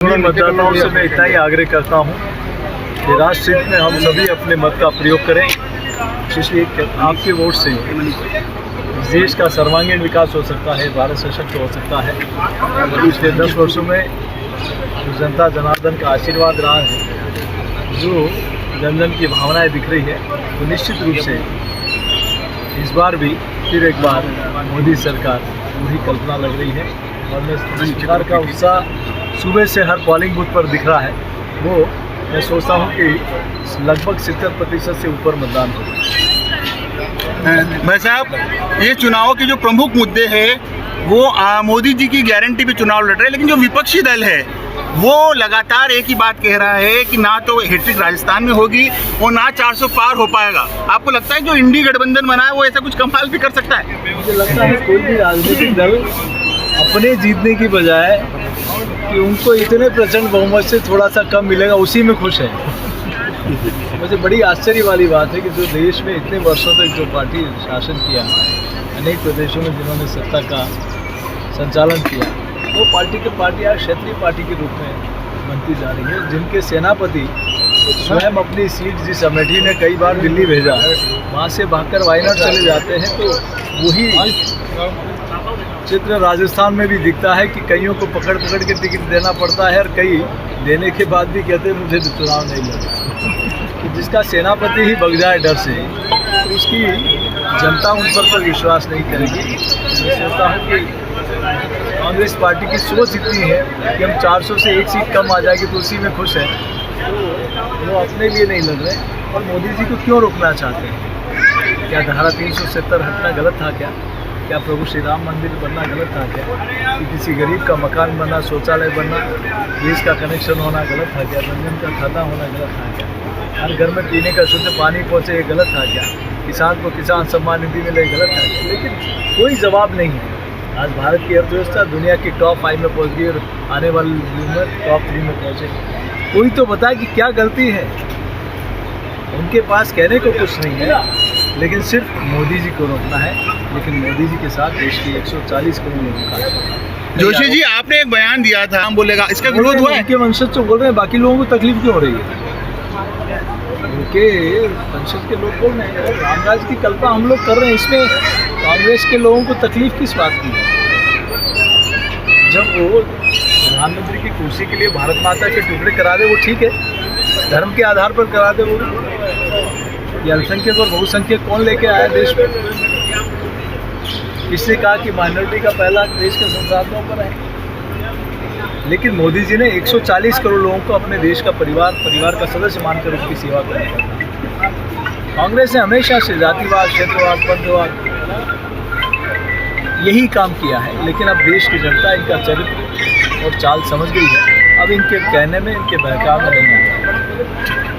मतदाताओं से मैं इतना ही आग्रह करता हूं कि राष्ट्र हित में हम सभी अपने मत का प्रयोग करें, इसलिए आपके वोट से देश का सर्वांगीण विकास हो सकता है, भारत सशक्त हो सकता है। पिछले 10 वर्षों में जो जनता जनार्दन का आशीर्वाद रहा है, जो जन जन की भावनाएं दिख रही है, तो निश्चित रूप से इस बार भी फिर एक बार मोदी सरकार वही कल्पना लग रही है। और मैं सरकार का उत्साह सुबह से हर पोलिंग बूथ पर दिख रहा है, वो मैं सोचता हूँ कि लगभग 70% से ऊपर मतदान होगा। भाई साहब, ये चुनाव के जो प्रमुख मुद्दे हैं वो मोदी जी की गारंटी पे चुनाव लड़ रहे हैं, लेकिन जो विपक्षी दल है वो लगातार एक ही बात कह रहा है कि ना तो हैट्रिक राजस्थान में होगी और ना 400 पार हो पाएगा। आपको लगता है जो इंडी गठबंधन बना है वो ऐसा कुछ कमाल भी कर सकता है? मुझे लगता है कोई भी राजनीतिक दल अपने जीतने की बजाय कि उनको इतने प्रचंड बहुमत से थोड़ा सा कम मिलेगा उसी में खुश है। मुझे बड़ी आश्चर्य वाली बात है कि जो देश में इतने वर्षों तक जो पार्टी शासन किया, अनेक प्रदेशों में जिन्होंने सत्ता का संचालन किया, वो पार्टी आज क्षेत्रीय पार्टी के रूप में बनती जा रही है, जिनके सेनापति स्वयं अपनी सीट जिस अमेठी ने कई बार दिल्ली भेजा, वहाँ से भागकर वायनाड चले जाते हैं। तो वही चित्र राजस्थान में भी दिखता है कि कईयों को पकड़ के टिकट देना पड़ता है और कई देने के बाद भी कहते हैं मुझे चुनाव नहीं लगा। तो जिसका सेनापति ही भग जाए डर से, तो उसकी जनता उन पर विश्वास नहीं करेगी। मैं सोचता हूँ कि कांग्रेस पार्टी की सोच इतनी है कि हम 400 से एक सीट कम आ जाएगी तो उसी में खुश है, तो वो अपने लिए नहीं लड़ रहे। और मोदी जी को क्यों रोकना चाहते हैं? क्या धारा 370 हटना गलत था क्या प्रभु श्री राम मंदिर बनना गलत था क्या? कि किसी गरीब का मकान बनना, शौचालय बनना, गैस का कनेक्शन होना गलत था क्या? जनधन का खाता होना गलत था क्या? हर घर में पीने का शुद्ध पानी पहुँचे ये गलत था क्या? किसान को किसान सम्मान निधि मिले गलत था क्या? लेकिन कोई जवाब नहीं है। आज भारत की अर्थव्यवस्था दुनिया की टॉप 5 में पहुँच गई और आने वाले दिन में टॉप 3 में पहुँचेगी। कोई तो बताए कि क्या गलती है? उनके पास कहने को कुछ नहीं है, लेकिन सिर्फ मोदी जी को रोकना है। लेकिन मोदी जी के साथ देश के 140 करोड़ लोगों का। जोशी जी, आपने एक बयान दिया था, हम बोलेगा इसका विरोध हुआ है? उनके वंशज तो बोल रहे हैं, बाकी लोगों को तकलीफ क्यों हो रही है? उनके वंशज के लोग बोल रहे हैं रामराज की कल्पना हम लोग कर रहे हैं, इसमें कांग्रेस के लोगों को तकलीफ किस बात की है? जब वो प्रधानमंत्री की कुर्सी के लिए भारत माता के टुकड़े करा दे वो ठीक है, धर्म के आधार पर करा दे वो। ये अल्पसंख्यक और बहुसंख्यक कौन लेके आया देश में? किसने कहा कि माइनॉरिटी का पहला देश के संसाधनों पर है? लेकिन मोदी जी ने 140 करोड़ लोगों को अपने देश का परिवार का सदस्य मानकर उनकी सेवा करना। कांग्रेस ने हमेशा से जातिवाद, क्षेत्रवाद, पंथवाद यही काम किया है, लेकिन अब देश की जनता इनका चरित्र और चाल समझ गई है। अब इनके कहने में, इनके बहकाव में नहीं आता।